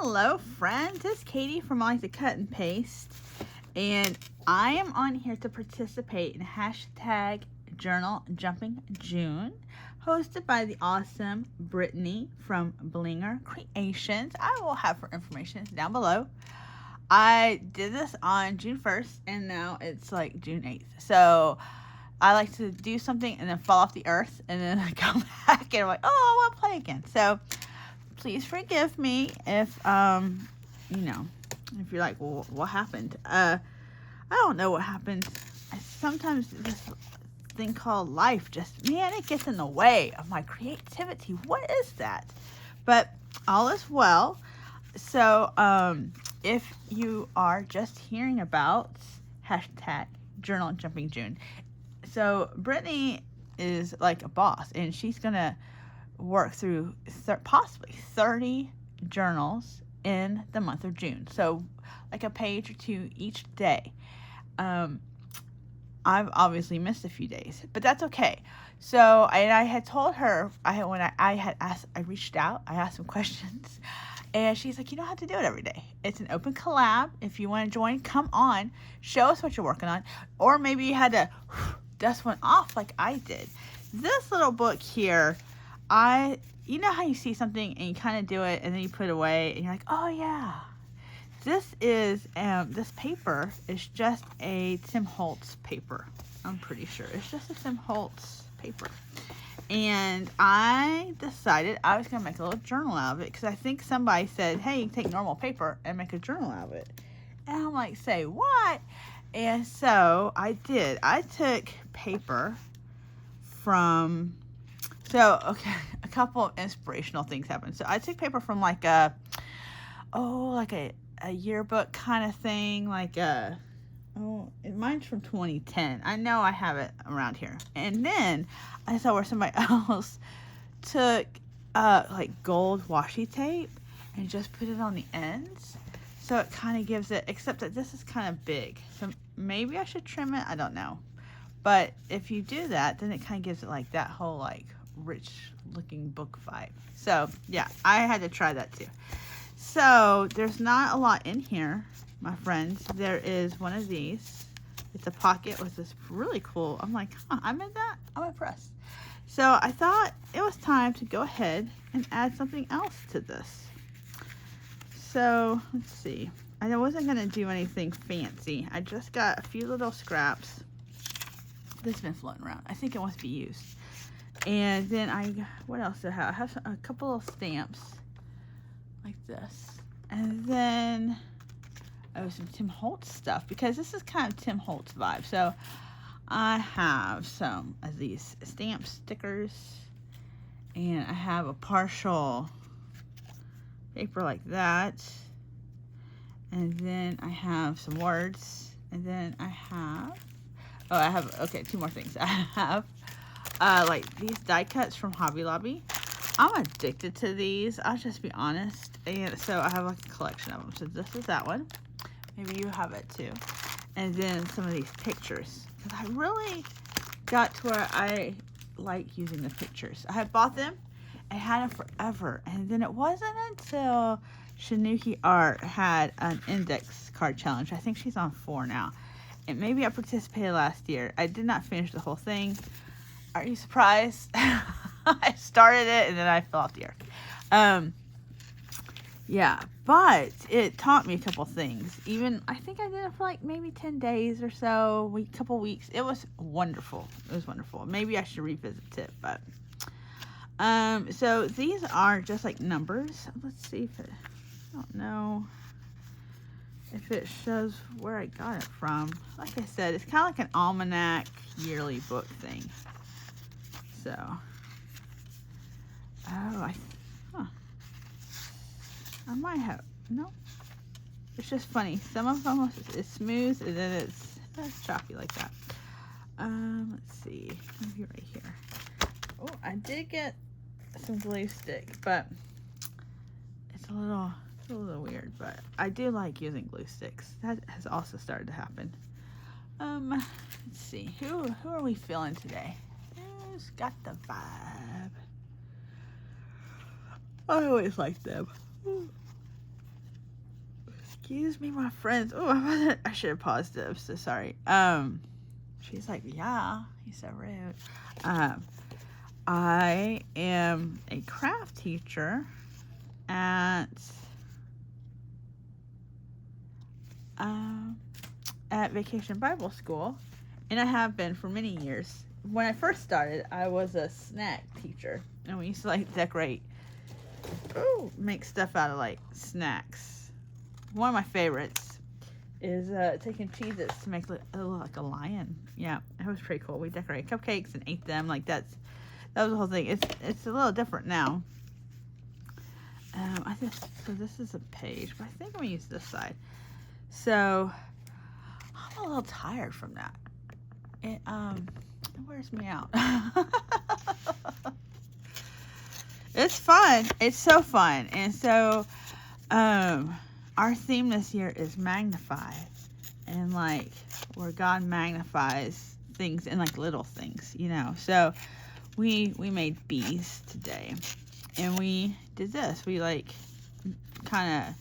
Hello friends, it's Katie from I Like to Cut and Paste, and I am on here to participate in hashtag Journal Jumping June, hosted by the awesome Brittany from Blinger Creations. I will have her information down below. I did this on June 1st, and now it's like June 8th. So I like to do something and then fall off the earth, and then I come back and I'm like, oh, I want to play again. So please forgive me if if you're like, well, what happened? I don't know what happened. Sometimes this thing called life just, man, it gets in the way of my creativity. What is that? But all is well. So if you are just hearing about hashtag Journal Jumping June, so Brittany is like a boss, and she's gonna work through possibly 30 journals in the month of June. So like a page or two each day. I've obviously missed a few days, but that's okay. So I had told her, I reached out, I asked some questions, and she's like, you don't have to do it every day. It's an open collab. If you want to join, come on, show us what you're working on. Or maybe you had to dust one off like I did. This little book here, you know how you see something and you kind of do it and then you put it away and you're like, oh yeah. This paper is just a Tim Holtz paper. I'm pretty sure it's just a Tim Holtz paper. And I decided I was going to make a little journal out of it because I think somebody said, hey, you can take normal paper and make a journal out of it. And I'm like, say what? And so I did. I took paper from... So, okay, a couple of inspirational things happened. So I took paper from like a yearbook kind of thing, mine's from 2010. I know I have it around here. And then I saw where somebody else took like gold washi tape and just put it on the ends. So it kind of gives it, except that this is kind of big. So maybe I should trim it, I don't know. But if you do that, then it kind of gives it like that whole like rich looking book vibe. So yeah, I had to try that too. So there's not a lot in here, my friends. There is one of these. It's a pocket with this really cool, I'm like, I made that? I'm impressed. So I thought it was time to go ahead and add something else to this. So let's see. I wasn't going to do anything fancy. I just got a few little scraps. This has been floating around. I think it wants to be used. And then what else do I have? I have a couple of stamps like this. And then, some Tim Holtz stuff, because this is kind of Tim Holtz vibe. So I have some of these stamp stickers, and I have a partial paper like that. And then I have some words. And then I have, okay, two more things. I have like these die cuts from Hobby Lobby. I'm addicted to these, I'll just be honest. And so I have like a collection of them. So this is that one. Maybe you have it too. And then some of these pictures, because I really got to where I like using the pictures. I had bought them and had them forever. And then it wasn't until Shanuki Art had an index card challenge. I think she's on 4 now. And maybe I participated last year. I did not finish the whole thing. Are you surprised? I started it and then I fell off the earth. Yeah, but it taught me a couple things. Even, I think I did it for like maybe 10 days or so, couple weeks. It was wonderful. It was wonderful. Maybe I should revisit it, but so these are just like numbers. Let's see if I don't know if it shows where I got it from. Like I said, it's kind of like an almanac yearly book thing. So, I might have, no, it's just funny. Some of them is smooth and then it's choppy like that. Let's see, maybe right here. Oh, I did get some glue stick, but it's a little weird, but I do like using glue sticks. That has also started to happen. Let's see, who are we feeling today? Who's got the vibe? I always like them. Excuse me, my friends. Oh, I should have paused it. I'm so sorry. She's like, yeah, he's so rude. I am a craft teacher at Vacation Bible School, and I have been for many years. When I first started, I was a snack teacher, and we used to like decorate, make stuff out of like snacks. One of my favorites is taking Cheez-Its to make it look like a lion. Yeah, it was pretty cool. We decorated cupcakes and ate them. Like that was the whole thing. It's a little different now. So this is a page, but I think I'm gonna use this side. So I'm a little tired from that. It wears me out. It's fun. It's so fun. And so our theme this year is magnify, and like where God magnifies things and like little things, you know. So we made bees today, and we did this. We like kind of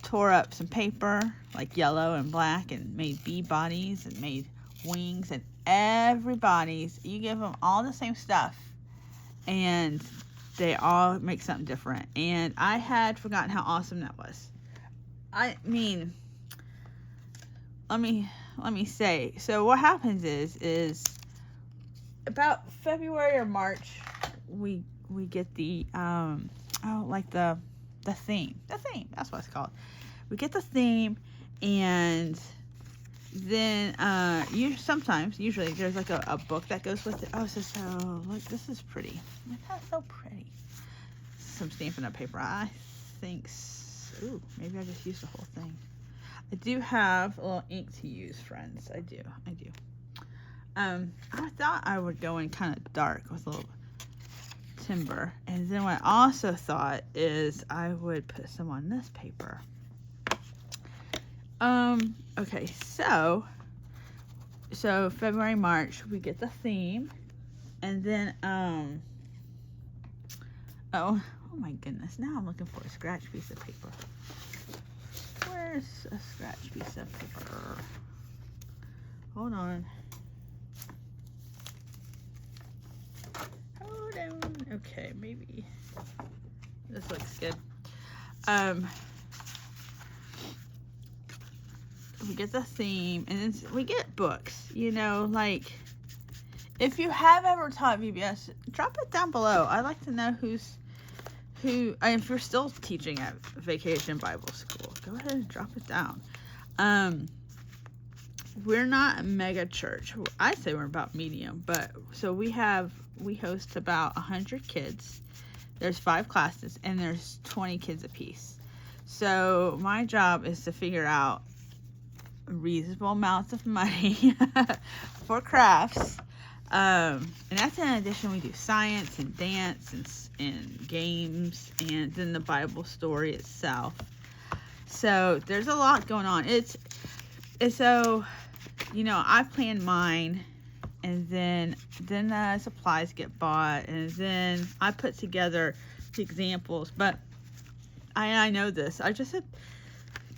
tore up some paper, like yellow and black, and made bee bodies and made wings, and everybody's, you give them all the same stuff and they all make something different. And I had forgotten how awesome that was. I mean, let me say, so what happens is about February or March, we get the theme, that's what it's called. We get the theme, and then usually there's like a book that goes with it. Oh, so look, this is pretty. That's so pretty. Some Stampin' Up! Paper. I think, ooh, maybe I just used the whole thing. I do have a little ink to use, friends. I do. I thought I would go in kind of dark with a little timber, and then what I also thought is I would put some on this paper. Okay, so February, March, we get the theme, and then oh my goodness, now I'm looking for a scratch piece of paper. Where's a scratch piece of paper? Hold on. Okay, maybe this looks good. We get the theme, and then we get books, you know, like if you have ever taught VBS, drop it down below. I'd like to know if you're still teaching at Vacation Bible School, go ahead and drop it down. We're not a mega church. I'd say we're about medium, but so we host about 100 kids. There's 5 classes, and there's 20 kids apiece. So my job is to figure out reasonable amounts of money for crafts. And that's in addition, we do science and dance and games, and then the Bible story itself. So there's a lot going on. It's so, you know, I plan mine, and then the supplies get bought, and then I put together the examples. But I know this. I just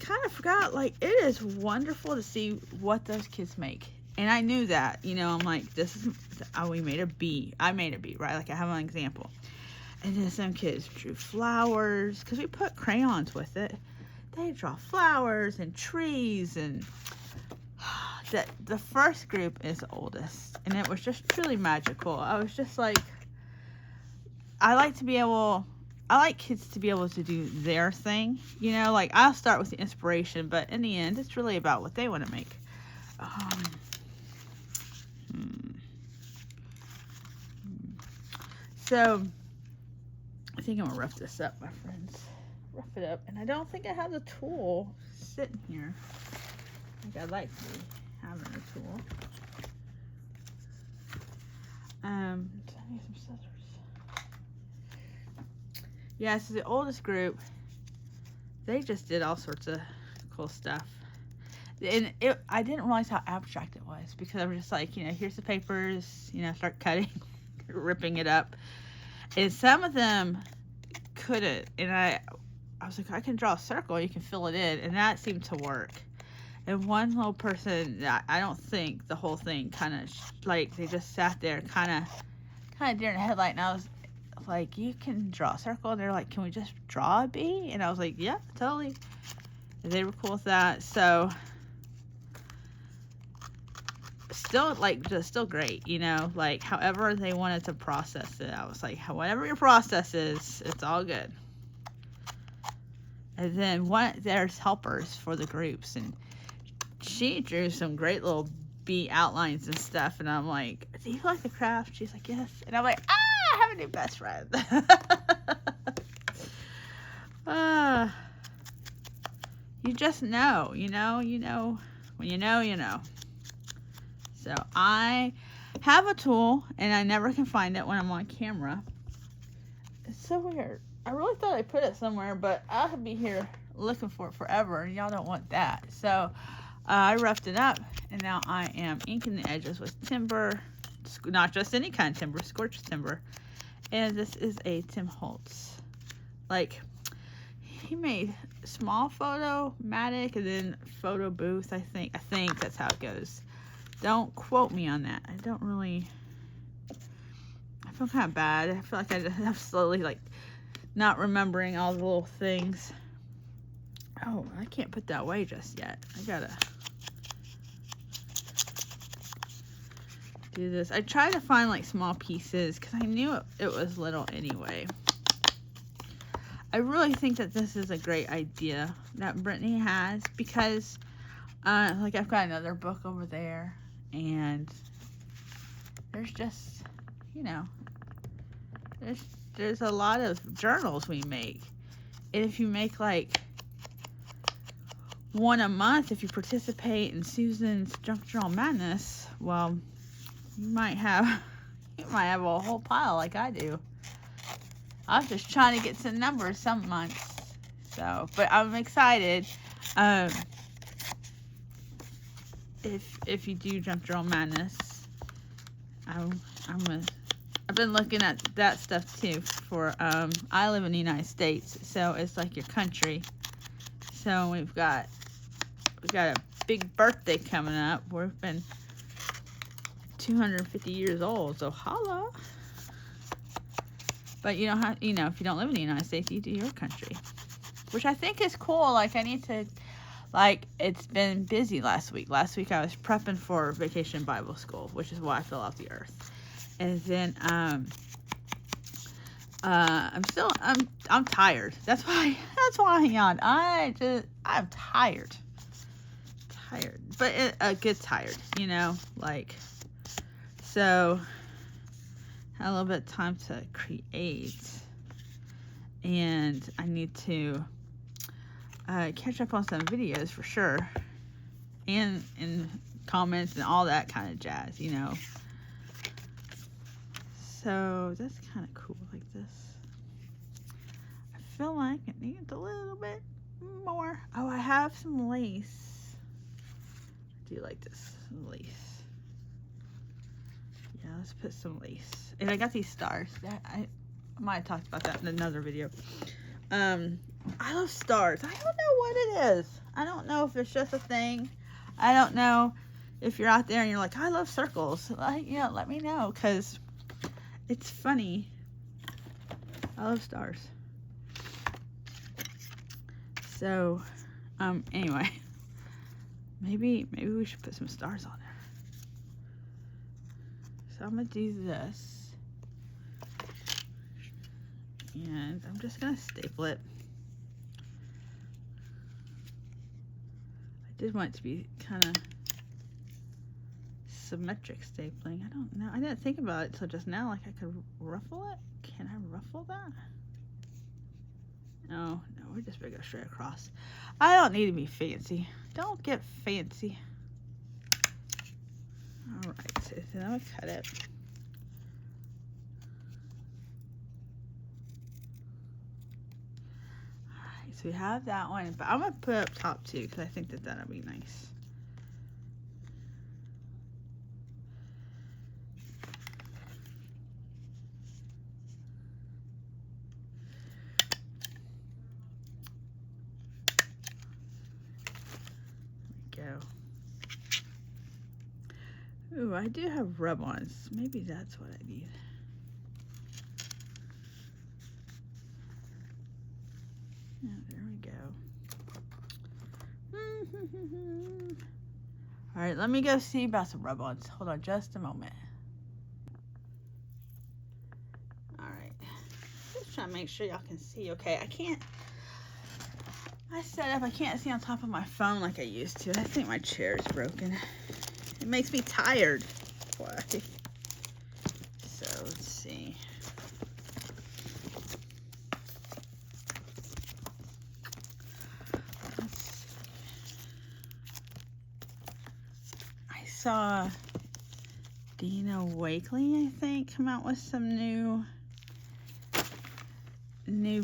kind of forgot, like, it is wonderful to see what those kids make. And I knew that, you know, I'm like, we made a bee. I made a bee, right? Like, I have an example. And then some kids drew flowers, because we put crayons with it. They draw flowers and trees, and the first group is the oldest, and it was just truly magical. I was just like, I like kids to be able to do their thing, you know, like I'll start with the inspiration, but in the end, it's really about what they want to make. So I think I'm gonna rough this up, my friends. Rough it up, and I don't think I have the tool sitting here. I think I'd like to be having a tool. I need some scissors. Yeah, so the oldest group, they just did all sorts of cool stuff. And I didn't realize how abstract it was, because I was just like, you know, here's the papers, you know, start cutting, ripping it up. And some of them couldn't. And I was like, I can draw a circle, you can fill it in, and that seemed to work. And one little person, I don't think the whole thing kind of, like, they just sat there kind of deer in the headlight, and I was like, you can draw a circle, and they're like, can we just draw a bee? And I was like, yeah, totally. And they were cool with that. So still, like, just still great, you know, like, however they wanted to process it. I was like, whatever your process is, it's all good. And then there's helpers for the groups, and she drew some great little bee outlines and stuff, and I'm like, do you like the craft? She's like, yes. And I'm like, I have a new best friend. You just know, you know, when you know, you know. So I have a tool, and I never can find it when I'm on camera. It's so weird. I really thought I put it somewhere, but I'll be here looking for it forever, and y'all don't want that. So I roughed it up, and now I am inking the edges with timber, not just any kind of timber, scorched timber. And this is a Tim Holtz. Like, he made small photo-matic and then photo booth, I think. I think that's how it goes. Don't quote me on that. I don't really, I feel kind of bad. I feel like I'm slowly, like, not remembering all the little things. Oh, I can't put that away just yet. I gotta do this. I tried to find, like, small pieces because I knew it was little anyway. I really think that this is a great idea that Brittany has, because like, I've got another book over there, and there's just, you know, there's a lot of journals we make. And if you make, like, one a month, if you participate in Susan's Junk Journal Madness, well, you might have a whole pile like I do. I was just trying to get some numbers some months. So, but I'm excited. If you do Junk Journal Madness, I've been looking at that stuff too. For I live in the United States, so it's like your country. So we've got a big birthday coming up. We've been 250 years old, so holla. But you know, if you don't live in the United States, you do your country, which I think is cool. Like, I need to, like, it's been busy last week. Last week I was prepping for Vacation Bible School, which is why I fill out the earth. And then I'm tired. That's why I yawned. I'm tired, but a good tired, you know, like, so. Had a little bit of time to create, and I need to catch up on some videos for sure, and comments and all that kind of jazz, you know. So that's kind of cool, like this. I feel like it needs a little bit more. Oh, I have some lace. I do like this lace. Yeah, let's put some lace. And I got these stars. I might have talked about that in another video. I love stars. I don't know what it is. I don't know if it's just a thing. I don't know if you're out there and you're like, I love circles. Yeah, let me know, because it's funny. I love stars. So, anyway, maybe we should put some stars on there. So I'm gonna do this. And I'm just gonna staple it. I did want it to be kind of symmetric stapling. I don't know. I didn't think about it till just now. Like, I could ruffle it. Can I ruffle that? No, we're just gonna go straight across. I don't need to be fancy. Don't get fancy. All right, so then I'm gonna cut it. So we have that one, but I'm going to put it up top too, because I think that that'll be nice. Ooh, I do have rub-ons. Maybe that's what I need. Yeah, there we go. All right, let me go see about some rub-ons. Hold on just a moment. All right, just trying to make sure y'all can see. Okay, I set up, I can't see on top of my phone like I used to. I think my chair is broken. It makes me tired. Why? So let's see. I saw Dina Wakley, I think, come out with some new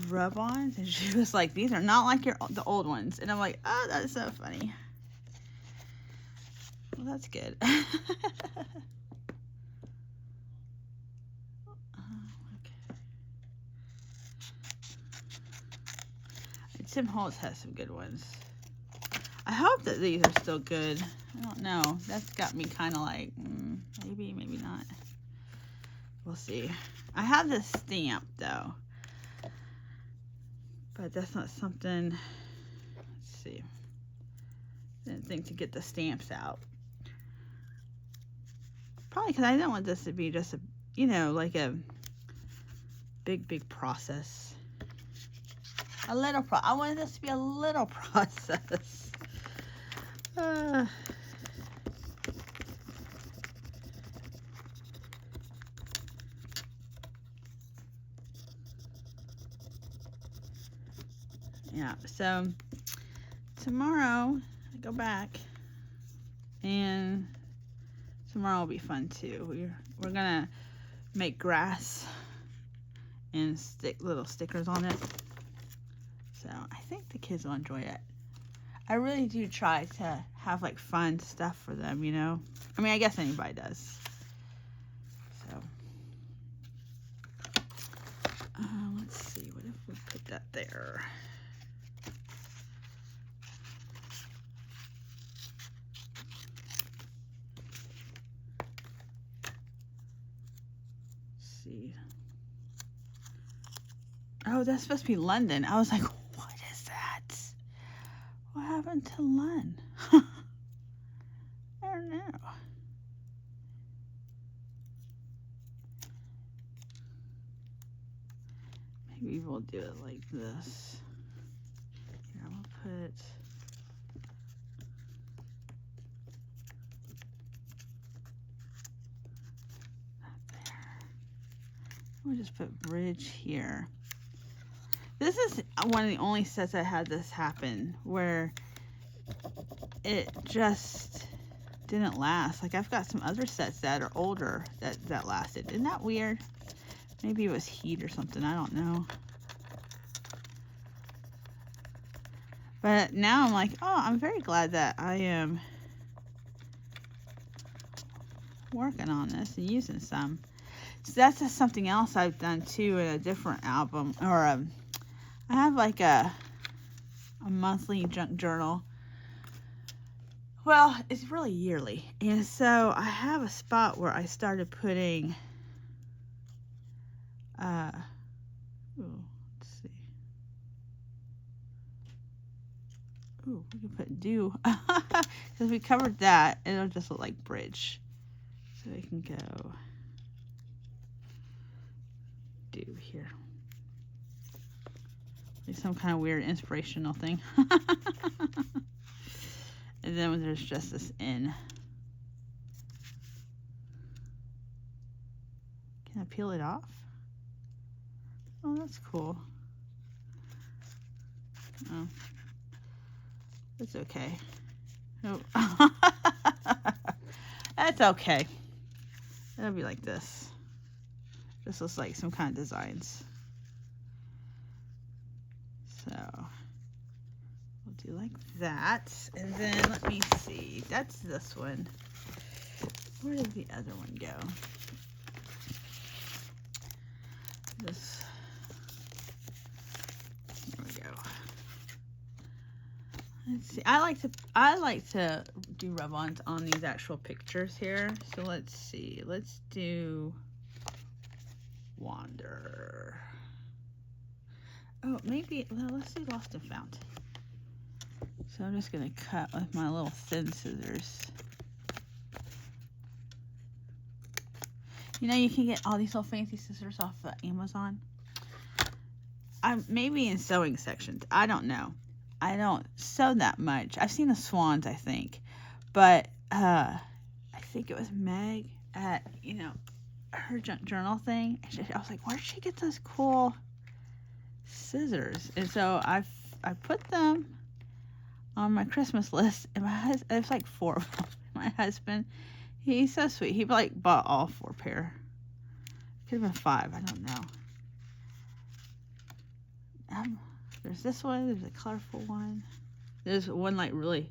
rub-ons, and she was like, these are not like the old ones. And I'm like, oh, that's so funny. Well, that's good. Okay. Tim Holtz has some good ones. I hope that these are still good. I don't know. That's got me kind of like, maybe, maybe not. We'll see. I have this stamp, though. But that's not something, let's see. Didn't think to get the stamps out. Probably because I don't want this to be just a, you know, like a big process. I wanted this to be a little process. Yeah, so tomorrow I go back, and tomorrow will be fun too. We're gonna make grass and stick little stickers on it. So I think the kids will enjoy it. I really do try to have like fun stuff for them, you know. I mean, I guess anybody does. So let's see, what if we put that there? See. Oh, that's supposed to be London. I was like, what is that? What happened to London? I don't know. Maybe we'll do it like this. Here, I'm gonna put we'll just put bridge here. This is one of the only sets I had this happen where it just didn't last. Like, I've got some other sets that are older that lasted. Isn't that weird? Maybe it was heat or something. I don't know. But now I'm like, oh, I'm very glad that I am working on this and using some. So that's just something else I've done too in a different album, or I have like a monthly junk journal. Well, it's really yearly, and so I have a spot where I started putting let's see. Ooh, we can put do because we covered that. It'll just look like bridge, so we can go do here. Like some kind of weird inspirational thing. And then there's just this in. Can I peel it off? Oh, that's cool. Oh, it's okay. Oh. That's okay. It'll be like this. This looks like some kind of designs. So we'll do like that. And then let me see. That's this one. Where did the other one go? There we go. Let's see. I like to do rub-ons on these actual pictures here. So let's see. Let's do Wander. Oh, maybe let's do Lost and Found. So I'm just gonna cut with my little thin scissors. You know, you can get all these little fancy scissors off of Amazon. Maybe in sewing sections. I don't know. I don't sew that much. I've seen the swans, I think. But I think it was Meg at, you know, her journal thing. I was like, where'd she get those cool scissors? And so I put them on my Christmas list. And my husband, there's like 4 of them. My husband, he's so sweet. He like bought all 4 pair. Could have been 5. I don't know. There's this one. There's a colorful one. There's one like really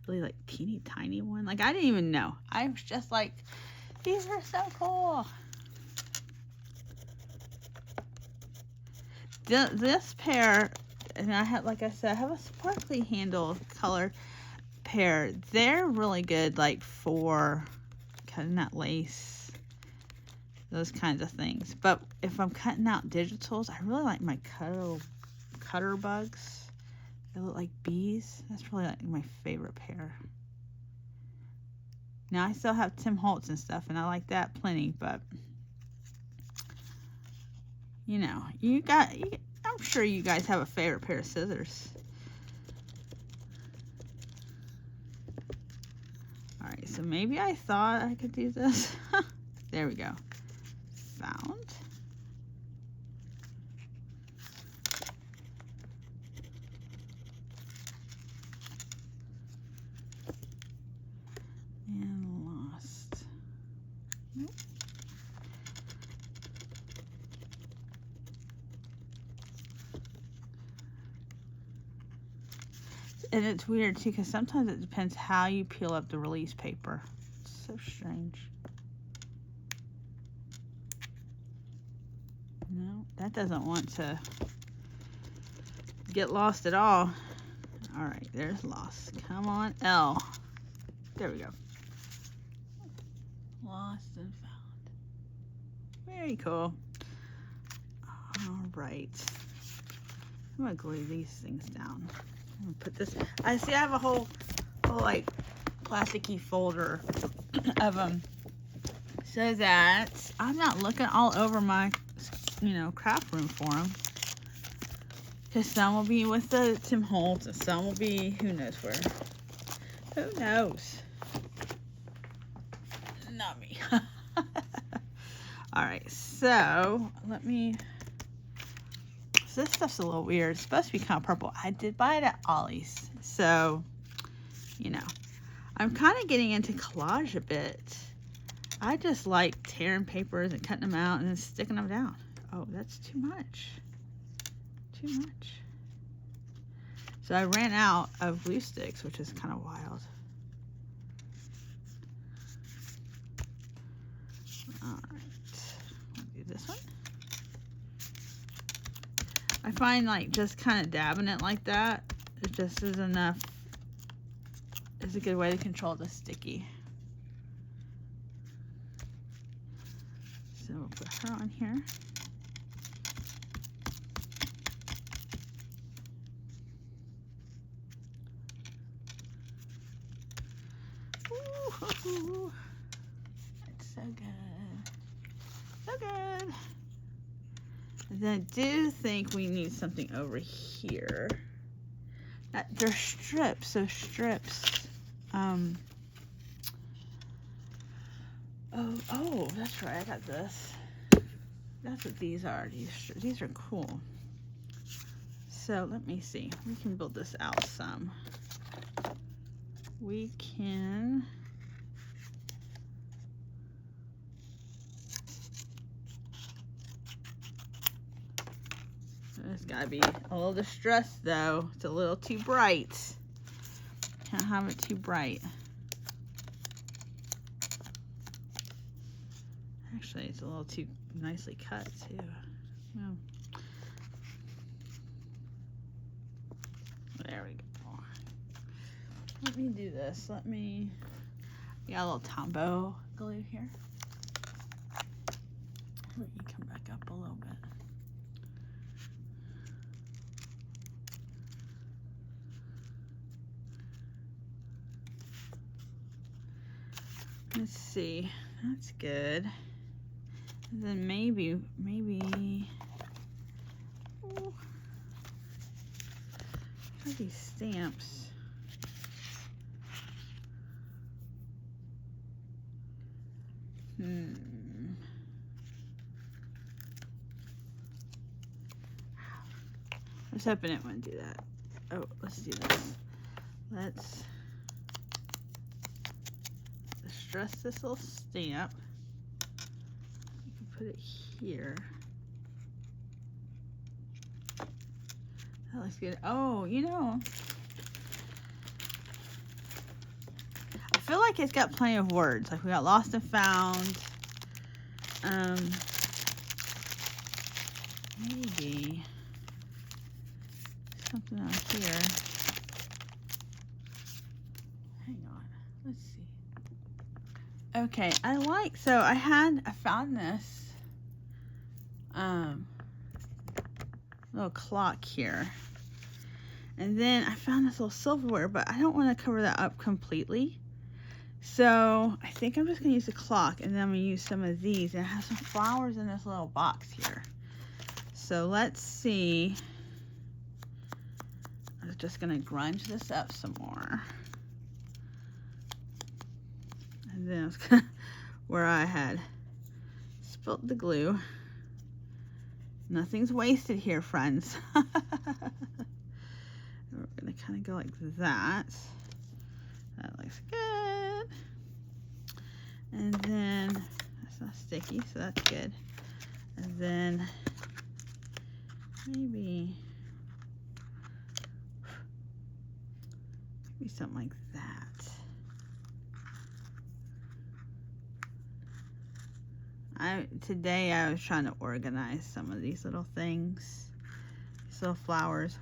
like teeny tiny one. Like I didn't even know. I was just like, these are so cool. This pair, and I have, like I said, I have a sparkly handle color pair. They're really good, like for cutting out lace, those kinds of things. But if I'm cutting out digitals, I really like my cutter bugs. They look like bees. That's really like my favorite pair. Now I still have Tim Holtz and stuff, and I like that plenty. But you know, I'm sure you guys have a favorite pair of scissors. All right, so maybe I thought I could do this. There we go. Found. And lost. Nope. And it's weird too, because sometimes it depends how you peel up the release paper. It's so strange. No, that doesn't want to get lost at all. All right, there's lost. Come on, L. There we go. Lost and found. Very cool. All right. I'm gonna glue these things down. I'm gonna put this. I have a whole like plasticky folder of them, so that I'm not looking all over my, you know, craft room for them. Because some will be with the Tim Holtz, and some will be who knows where. Who knows? Not me. All right, so let me. So this stuff's a little weird. It's supposed to be kind of purple. I did buy it at Ollie's, so you know, I'm kind of getting into collage a bit. I just like tearing papers and cutting them out and then sticking them down. Oh, that's too much. Too much. So I ran out of glue sticks, which is kind of wild. All right, I'll do this one. I find like just kind of dabbing it like that, it just is enough. It's a good way to control the sticky. So we'll put her on here. Ooh, it's so good. So good. And then I do think we need something over here. They're strips, so strips. Oh, that's right. I got this. That's what these are. These are cool. So let me see. We can build this out some. We can. It's gotta be a little distressed though. It's a little too bright. Can't have it too bright. Actually, it's a little too nicely cut too. Yeah. There we go. Let me do this. Got a little Tombow glue here. Let me come back up a little bit. Let's see. That's good. And then maybe. Oh, these stamps. I was hoping it wouldn't do that. Oh, let's do this. Let's distress this little stamp. You can put it here. That looks good. Oh, you know, I feel like it's got plenty of words. Like we got lost and found. Maybe something out here. Hang on. Let's see. Okay, so I found this little clock here. And then I found this little silverware, but I don't want to cover that up completely. So I think I'm just going to use the clock, and then I'm going to use some of these. And it has some flowers in this little box here. So let's see. I'm just going to grunge this up some more. And then it's where I had spilt the glue. Nothing's wasted here, friends. We're going to kind of go like that. That looks good. And then that's not sticky, so that's good. And then maybe something like that. Today I was trying to organize some of these little things, these little flowers,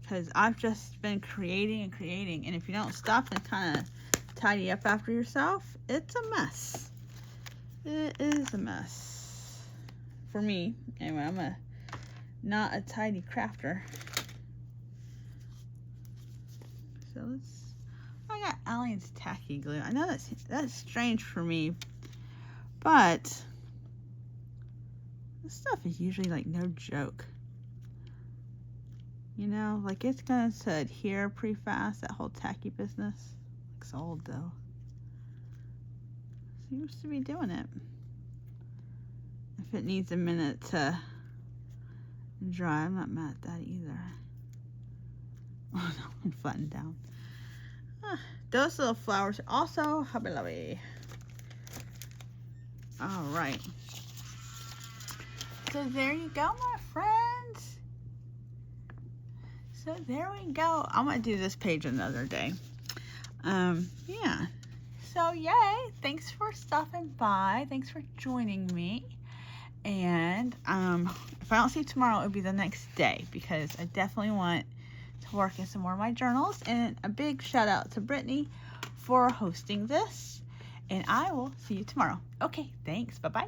because I've just been creating and creating, and if you don't stop and kind of tidy up after yourself, it's a mess. It is a mess for me. Anyway, I'm not a tidy crafter. So I got Allen's tacky glue. I know that's strange for me, but this stuff is usually like no joke. You know, like it's going to adhere pretty fast, that whole tacky business. Looks old though. Seems to be doing it. If it needs a minute to dry, I'm not mad at that either. Oh no, I'm flattened down. Those little flowers are also Hobby Lobby. All right. So there you go, my friends. So there we go. I'm going to do this page another day. Yeah. So yay. Thanks for stopping by. Thanks for joining me. And if I don't see you tomorrow, it'll be the next day, because I definitely want to work in some more of my journals. And a big shout out to Brittany for hosting this. And I will see you tomorrow. Okay, thanks. Bye-bye.